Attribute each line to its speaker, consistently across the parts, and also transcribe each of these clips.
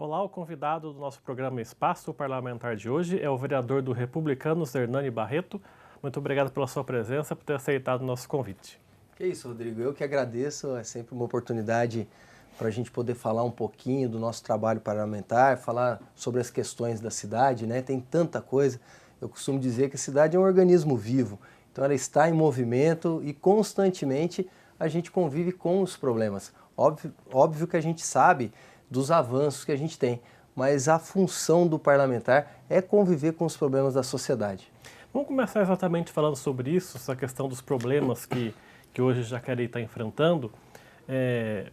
Speaker 1: Olá, o convidado do nosso programa Espaço Parlamentar de hoje é o vereador do Republicanos, Hernani Barreto. Muito obrigado pela sua presença, por ter aceitado o nosso convite.
Speaker 2: Que isso, Rodrigo. Eu que agradeço. É sempre uma oportunidade para a gente poder falar um pouquinho do nosso trabalho parlamentar, falar sobre as questões da cidade, né? Tem tanta coisa. Eu costumo dizer que a cidade é um organismo vivo, então ela está em movimento e constantemente a gente convive com os problemas. Óbvio que a gente sabe dos avanços que a gente tem, mas a função do parlamentar é conviver com os problemas da sociedade.
Speaker 1: Vamos começar exatamente falando sobre isso, essa questão dos problemas que hoje Jacareí está enfrentando.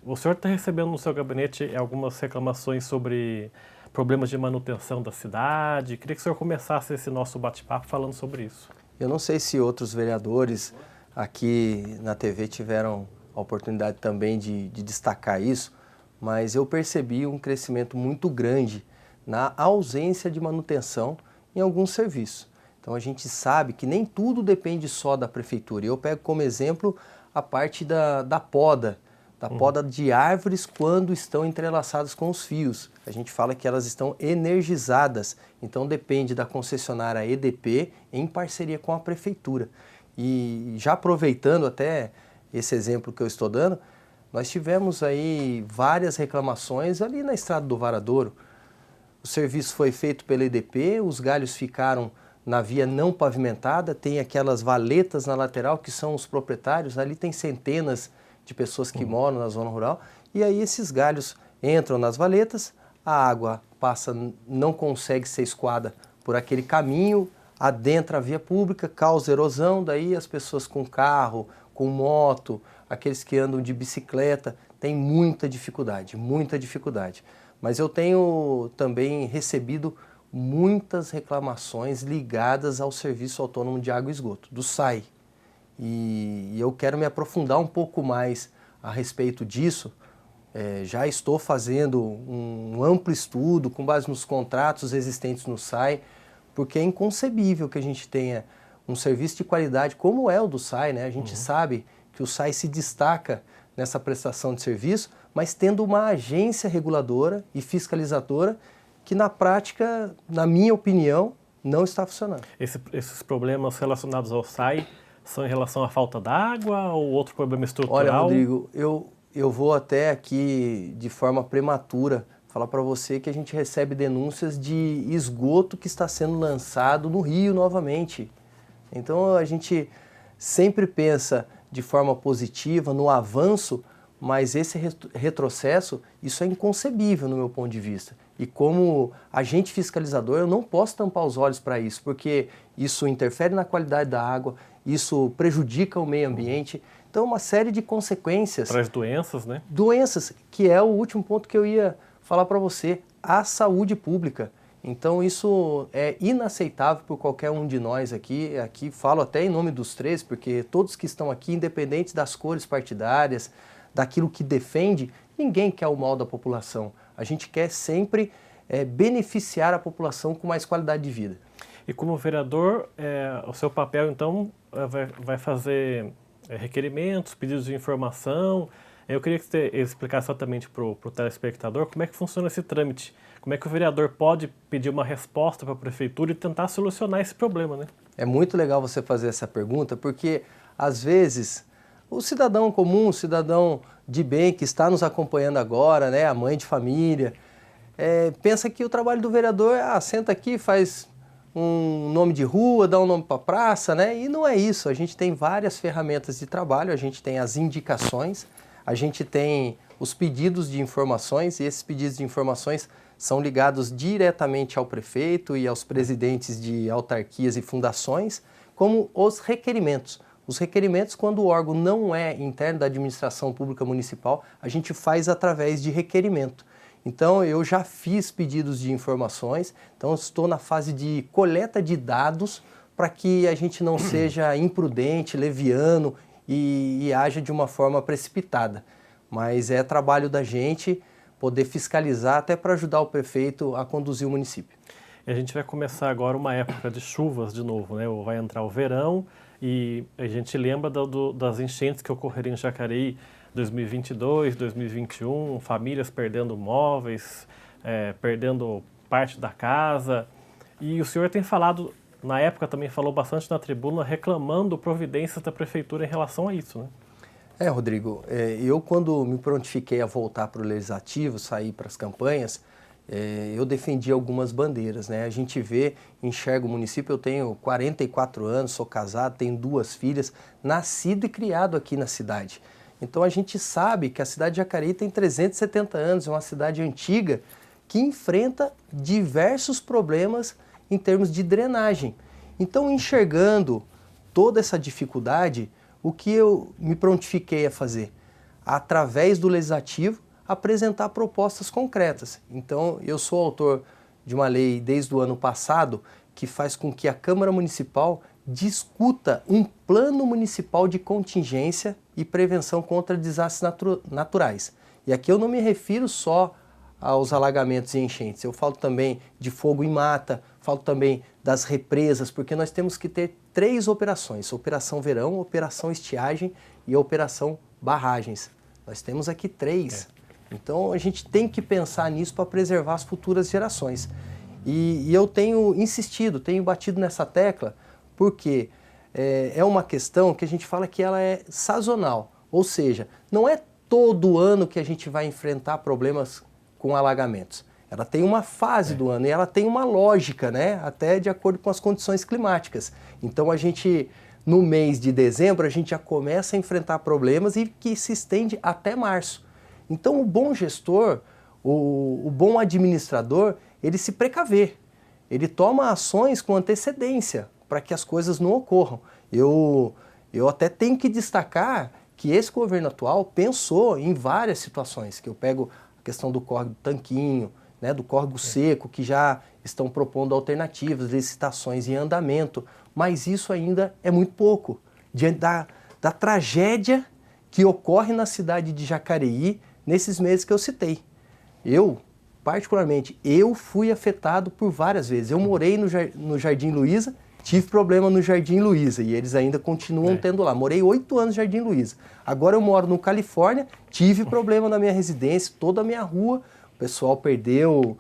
Speaker 1: O senhor está recebendo no seu gabinete algumas reclamações sobre problemas de manutenção da cidade. Queria que o senhor começasse esse nosso bate-papo falando sobre isso.
Speaker 2: Eu não sei se outros vereadores aqui na TV tiveram a oportunidade também de destacar isso, mas eu percebi um crescimento muito grande na ausência de manutenção em alguns serviços. Então a gente sabe que nem tudo depende só da prefeitura. Eu pego como exemplo a parte da poda de árvores quando estão entrelaçadas com os fios. A gente fala que elas estão energizadas, então depende da concessionária EDP em parceria com a prefeitura. E já aproveitando até esse exemplo que eu estou dando, nós tivemos aí várias reclamações ali na Estrada do Varadouro. O serviço foi feito pela EDP, os galhos ficaram na via não pavimentada, tem aquelas valetas na lateral que são os proprietários, ali tem centenas de pessoas que moram na zona rural, e aí esses galhos entram nas valetas, a água passa, não consegue ser escoada por aquele caminho, adentra a via pública, causa erosão, daí as pessoas com carro, com moto, aqueles que andam de bicicleta, têm muita dificuldade, muita dificuldade. Mas eu tenho também recebido muitas reclamações ligadas ao Serviço Autônomo de Água e Esgoto, do SAI. E eu quero me aprofundar um pouco mais a respeito disso. Já estou fazendo um amplo estudo com base nos contratos existentes no SAI, porque é inconcebível que a gente tenha um serviço de qualidade como é o do SAI, né? A gente sabe que o SAI se destaca nessa prestação de serviço, mas tendo uma agência reguladora e fiscalizadora que na prática, na minha opinião, não está funcionando.
Speaker 1: Esses problemas relacionados ao SAI são em relação à falta d'água ou outro problema
Speaker 2: Olha,
Speaker 1: estrutural?
Speaker 2: Rodrigo, eu vou até aqui de forma prematura falar para você que a gente recebe denúncias de esgoto que está sendo lançado no rio novamente. Então a gente sempre pensa de forma positiva no avanço, mas esse retrocesso, isso é inconcebível no meu ponto de vista. E como agente fiscalizador, eu não posso tampar os olhos para isso, porque isso interfere na qualidade da água, isso prejudica o meio ambiente. Então, uma série de consequências.
Speaker 1: Traz doenças, né?
Speaker 2: Doenças, que é o último ponto que eu ia falar para você, a saúde pública. Então, isso é inaceitável por qualquer um de nós aqui. Aqui falo até em nome dos três, porque todos que estão aqui, independente das cores partidárias, daquilo que defende, ninguém quer o mal da população. A gente quer sempre beneficiar a população com mais qualidade de vida.
Speaker 1: E como vereador, o seu papel, então, vai fazer requerimentos, pedidos de informação. Eu queria que você explicasse exatamente para o telespectador como é que funciona esse trâmite. Como é que o vereador pode pedir uma resposta para a prefeitura e tentar solucionar esse problema, né?
Speaker 2: É muito legal você fazer essa pergunta, porque, às vezes, o cidadão comum, o cidadão de bem que está nos acompanhando agora, né, a mãe de família, pensa que o trabalho do vereador é, senta aqui, faz um nome de rua, dá um nome para praça, né? E não é isso. A gente tem várias ferramentas de trabalho, a gente tem as indicações, a gente tem os pedidos de informações, e esses pedidos de informações são ligados diretamente ao prefeito e aos presidentes de autarquias e fundações, como os requerimentos. Os requerimentos, quando o órgão não é interno da administração pública municipal, a gente faz através de requerimento. Então, eu já fiz pedidos de informações, então estou na fase de coleta de dados para que a gente não seja imprudente, leviano e haja de uma forma precipitada. Mas é trabalho da gente poder fiscalizar até para ajudar o prefeito a conduzir o município.
Speaker 1: E a gente vai começar agora uma época de chuvas de novo, né? Vai entrar o verão e a gente lembra das enchentes que ocorreram em Jacareí 2022, 2021, famílias perdendo móveis, perdendo parte da casa. E o senhor tem falado, na época também falou bastante na tribuna, reclamando providências da prefeitura em relação a isso, né?
Speaker 2: Rodrigo, eu quando me prontifiquei a voltar para o Legislativo, sair para as campanhas, eu defendi algumas bandeiras, né? A gente enxerga o município, eu tenho 44 anos, sou casado, tenho 2 filhas, nascido e criado aqui na cidade. Então a gente sabe que a cidade de Jacareí tem 370 anos, é uma cidade antiga que enfrenta diversos problemas em termos de drenagem. Então, enxergando toda essa dificuldade, o que eu me prontifiquei a fazer? Através do Legislativo, apresentar propostas concretas. Então, eu sou autor de uma lei desde o ano passado que faz com que a Câmara Municipal discuta um plano municipal de contingência e prevenção contra desastres naturais. E aqui eu não me refiro só aos alagamentos e enchentes, eu falo também de fogo em mata, falo também das represas, porque nós temos que ter 3 operações: Operação Verão, Operação Estiagem e a Operação Barragens. Nós temos aqui 3. Então a gente tem que pensar nisso para preservar as futuras gerações. E eu tenho insistido, tenho batido nessa tecla, porque é uma questão que a gente fala que ela é sazonal, ou seja, não é todo ano que a gente vai enfrentar problemas com alagamentos. Ela tem uma fase do ano e ela tem uma lógica, né? Até de acordo com as condições climáticas. Então no mês de dezembro, a gente já começa a enfrentar problemas e que se estende até março. Então o bom gestor, o bom administrador, ele se precaver, ele toma ações com antecedência para que as coisas não ocorram. Eu até tenho que destacar que esse governo atual pensou em várias situações, que eu pego a questão do córrego do Tanquinho, né, do córrego seco, que já estão propondo alternativas, licitações em andamento, mas isso ainda é muito pouco, diante da tragédia que ocorre na cidade de Jacareí nesses meses que eu citei. Particularmente, eu fui afetado por várias vezes. Eu morei no Jardim Luiza, tive problema no Jardim Luiza e eles ainda continuam tendo lá. Morei 8 anos no Jardim Luiza. Agora eu moro no Califórnia, tive problema na minha residência, toda a minha rua. O pessoal perdeu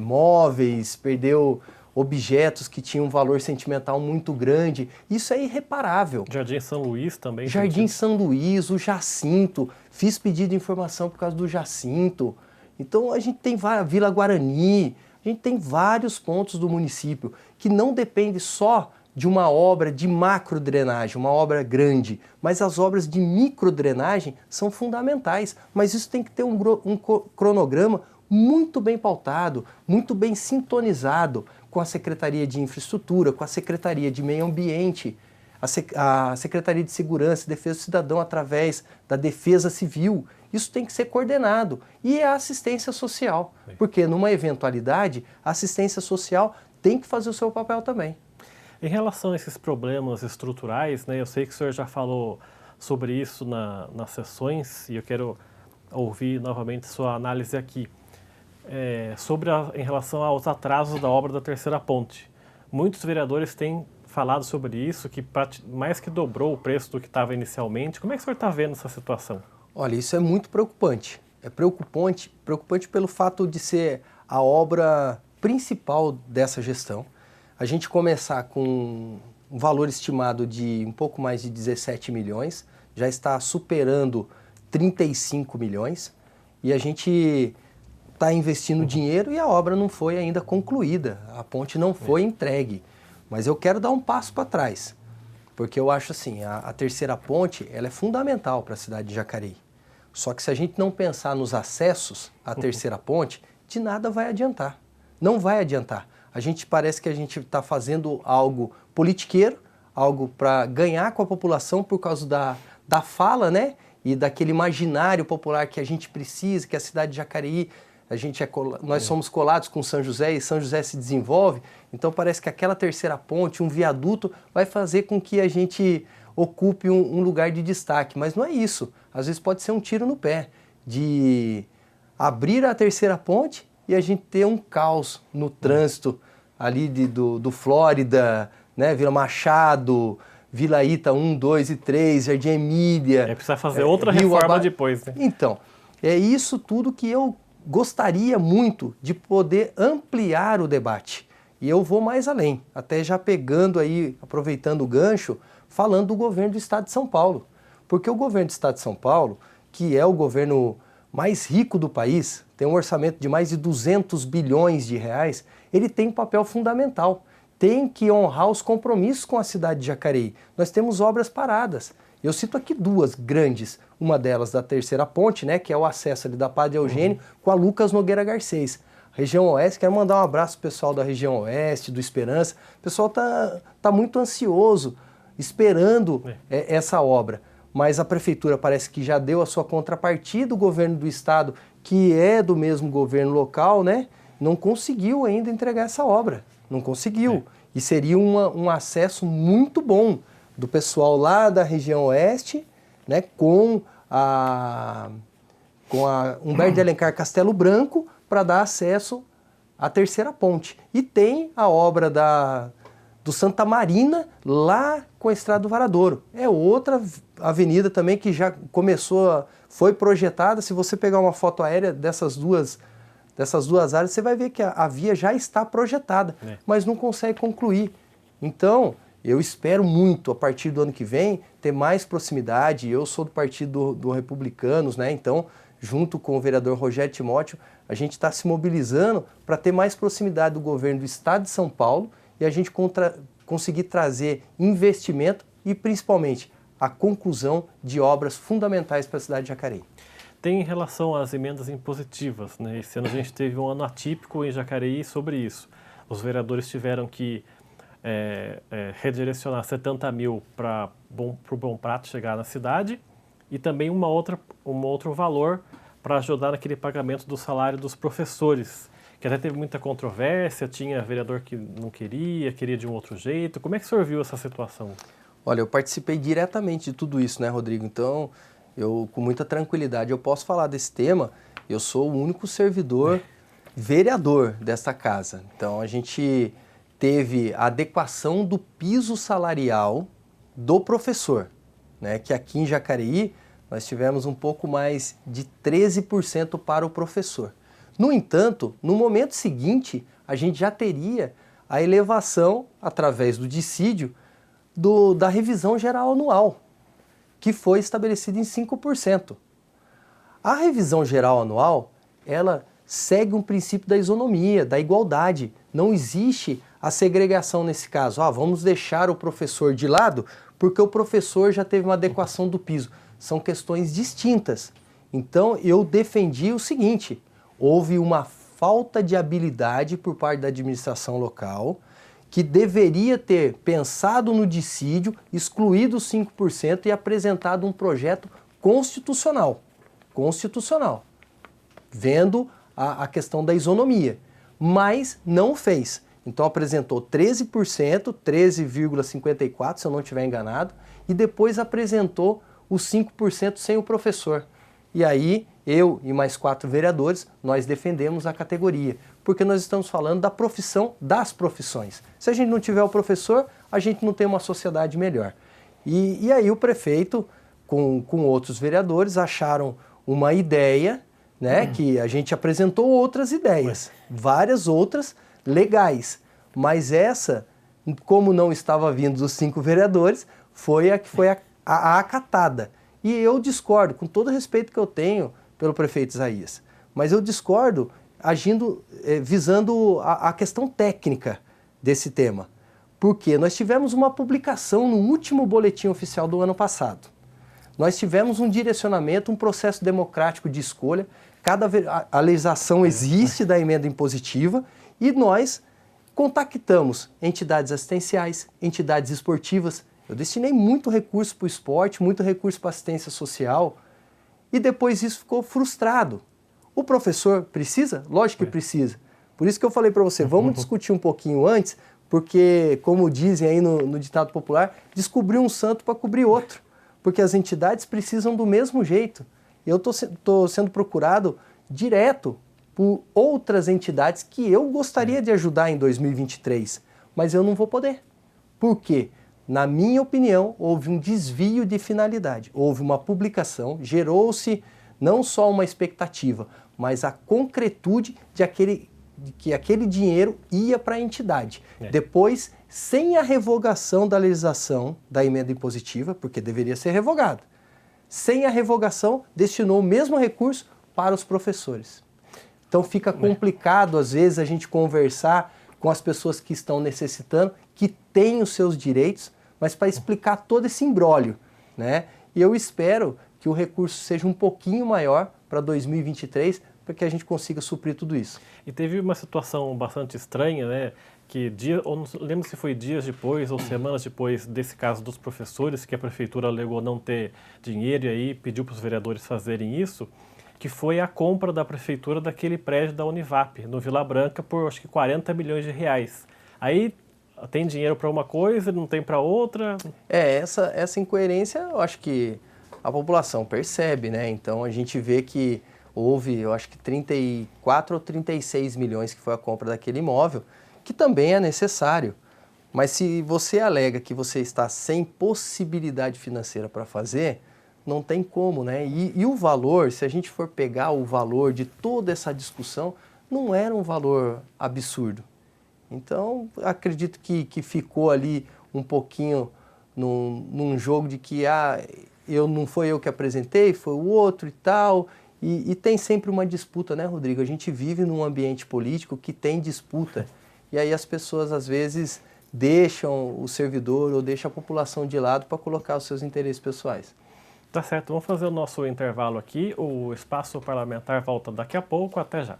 Speaker 2: móveis, perdeu objetos que tinham um valor sentimental muito grande. Isso é irreparável.
Speaker 1: Jardim São Luís também.
Speaker 2: Jardim São Luís, o Jacinto. Fiz pedido de informação por causa do Jacinto. Então a gente tem Vila Guarani, a gente tem vários pontos do município que não depende só de uma obra de macrodrenagem, uma obra grande, mas as obras de microdrenagem são fundamentais. Mas isso tem que ter um cronograma muito bem pautado, muito bem sintonizado com a Secretaria de Infraestrutura, com a Secretaria de Meio Ambiente, a Secretaria de Segurança e Defesa do Cidadão através da Defesa Civil. Isso tem que ser coordenado. E a assistência social, porque numa eventualidade, a assistência social tem que fazer o seu papel também.
Speaker 1: Em relação a esses problemas estruturais, né, eu sei que o senhor já falou sobre isso nas sessões e eu quero ouvir novamente sua análise aqui. Em relação aos atrasos da obra da terceira ponte. Muitos vereadores têm falado sobre isso, que mais que dobrou o preço do que estava inicialmente. Como é que o senhor está vendo essa situação?
Speaker 2: Olha, isso é muito preocupante. É preocupante pelo fato de ser a obra principal dessa gestão. A gente começar com um valor estimado de um pouco mais de 17 milhões, já está superando 35 milhões, e a gente está investindo dinheiro e a obra não foi ainda concluída, a ponte não foi entregue. Mas eu quero dar um passo para trás, porque eu acho assim, a terceira ponte ela é fundamental para a cidade de Jacareí. Só que se a gente não pensar nos acessos à terceira ponte, de nada vai adiantar. Não vai adiantar. Parece que a gente está fazendo algo politiqueiro, algo para ganhar com a população por causa da fala, né? E daquele imaginário popular que a gente precisa, que a cidade de Jacareí, nós somos colados com São José e São José se desenvolve, então parece que aquela terceira ponte, um viaduto, vai fazer com que a gente ocupe um lugar de destaque, mas não é isso. Às vezes pode ser um tiro no pé, de abrir a terceira ponte e a gente ter um caos no trânsito ali do Flórida, né, Vila Machado, Vila Ita 1, 2 e 3, Jardim Emília.
Speaker 1: Precisa fazer outra reforma depois, né?
Speaker 2: Então, é isso tudo que eu gostaria muito de poder ampliar o debate. E eu vou mais além, até já pegando aí, aproveitando o gancho, falando do governo do Estado de São Paulo. Porque o governo do Estado de São Paulo, que é o governo mais rico do país, tem um orçamento de mais de 200 bilhões de reais, ele tem um papel fundamental. Tem que honrar os compromissos com a cidade de Jacareí. Nós temos obras paradas. Eu cito aqui duas grandes, uma delas da Terceira Ponte, né, que é o acesso ali da Padre Eugênio, com a Lucas Nogueira Garcês. Região Oeste, quero mandar um abraço pro pessoal da região Oeste, do Esperança. O pessoal tá muito ansioso, esperando essa obra. Mas a Prefeitura parece que já deu a sua contrapartida, o governo do Estado, que é do mesmo governo local, né, não conseguiu ainda entregar essa obra. Não conseguiu. E seria um acesso muito bom do pessoal lá da região Oeste, né, com a Humberto de Alencar Castelo Branco, para dar acesso à Terceira Ponte. E tem a obra do Santa Marina, lá com a Estrada do Varadouro. É outra avenida também que já começou, foi projetada. Se você pegar uma foto aérea dessas duas áreas, você vai ver que a via já está projetada, mas não consegue concluir. Então, eu espero muito, a partir do ano que vem, ter mais proximidade. Eu sou do Partido do Republicanos, né? Então, junto com o vereador Rogério Timóteo, a gente está se mobilizando para ter mais proximidade do governo do Estado de São Paulo e a gente conseguir trazer investimento e, principalmente, a conclusão de obras fundamentais para a cidade de Jacareí.
Speaker 1: Tem em relação às emendas impositivas, né? Esse ano a gente teve um ano atípico em Jacareí sobre isso. Os vereadores tiveram que redirecionar 70 mil para o Bom Prato chegar na cidade e também um outro valor para ajudar naquele pagamento do salário dos professores, que até teve muita controvérsia, tinha vereador que não queria de um outro jeito. Como é que o senhor viu essa situação?
Speaker 2: Olha, eu participei diretamente de tudo isso, né, Rodrigo? Então, eu, com muita tranquilidade, eu posso falar desse tema. Eu sou o único servidor vereador desta casa. Então, a gente teve a adequação do piso salarial do professor, né? Que aqui em Jacareí nós tivemos um pouco mais de 13% para o professor. No entanto, no momento seguinte, a gente já teria a elevação, através do dissídio, da revisão geral anual, que foi estabelecida em 5%. A revisão geral anual, ela segue um princípio da isonomia, da igualdade. Não existe a segregação nesse caso. Vamos deixar o professor de lado porque o professor já teve uma adequação do piso. São questões distintas. Então, eu defendi o seguinte: houve uma falta de habilidade por parte da administração local, que deveria ter pensado no dissídio, excluído os 5% e apresentado um projeto constitucional, vendo a questão da isonomia, mas não fez. Então apresentou 13%, 13,54%, se eu não estiver enganado, e depois apresentou os 5% sem o professor. E aí, eu e mais 4 vereadores, nós defendemos a categoria, porque nós estamos falando da profissão das profissões. Se a gente não tiver o professor, a gente não tem uma sociedade melhor. E aí o prefeito, com outros vereadores, acharam uma ideia, né, que a gente apresentou outras ideias, várias outras legais, mas essa, como não estava vindo dos 5 vereadores, foi a que foi a acatada. E eu discordo, com todo o respeito que eu tenho pelo prefeito Isaías, mas eu discordo agindo, visando a questão técnica desse tema, porque nós tivemos uma publicação no último boletim oficial do ano passado. Nós tivemos um direcionamento, um processo democrático de escolha, a legislação existe da emenda impositiva e nós contactamos entidades assistenciais, entidades esportivas. Eu destinei muito recurso para o esporte, muito recurso para assistência social e depois isso ficou frustrado. O professor precisa? Lógico que precisa. Por isso que eu falei para você, vamos discutir um pouquinho antes, porque, como dizem aí no ditado popular, descobrir um santo para cobrir outro. Porque as entidades precisam do mesmo jeito. Eu estou sendo procurado direto por outras entidades que eu gostaria de ajudar em 2023, mas eu não vou poder. Por quê? Na minha opinião, houve um desvio de finalidade. Houve uma publicação, gerou-se não só uma expectativa, mas a concretude de que aquele dinheiro ia para a entidade. Depois, sem a revogação da legislação da emenda impositiva, porque deveria ser revogada, sem a revogação, destinou o mesmo recurso para os professores. Então fica complicado, às vezes, a gente conversar com as pessoas que estão necessitando, que têm os seus direitos, mas para explicar todo esse imbróglio, né? E eu espero que o recurso seja um pouquinho maior para 2023, para que a gente consiga suprir tudo isso.
Speaker 1: E teve uma situação bastante estranha, né? Que ou não lembro se foi dias depois ou semanas depois desse caso dos professores, que a prefeitura alegou não ter dinheiro e aí pediu para os vereadores fazerem isso, que foi a compra da prefeitura daquele prédio da Univap, no Vila Branca, por acho que 40 milhões de reais. Aí tem dinheiro para uma coisa, não tem para outra.
Speaker 2: Essa incoerência eu acho que a população percebe, né? Então a gente vê que houve, eu acho que 34 ou 36 milhões que foi a compra daquele imóvel, que também é necessário. Mas se você alega que você está sem possibilidade financeira para fazer, não tem como, né? E o valor, se a gente for pegar o valor de toda essa discussão, não era um valor absurdo. Então, acredito que ficou ali um pouquinho num jogo de que não foi eu que apresentei, foi o outro e tal. E tem sempre uma disputa, né, Rodrigo? A gente vive num ambiente político que tem disputa. E aí as pessoas, às vezes, deixam o servidor ou deixam a população de lado para colocar os seus interesses pessoais.
Speaker 1: Tá certo, vamos fazer o nosso intervalo aqui. O Espaço Parlamentar volta daqui a pouco. Até já.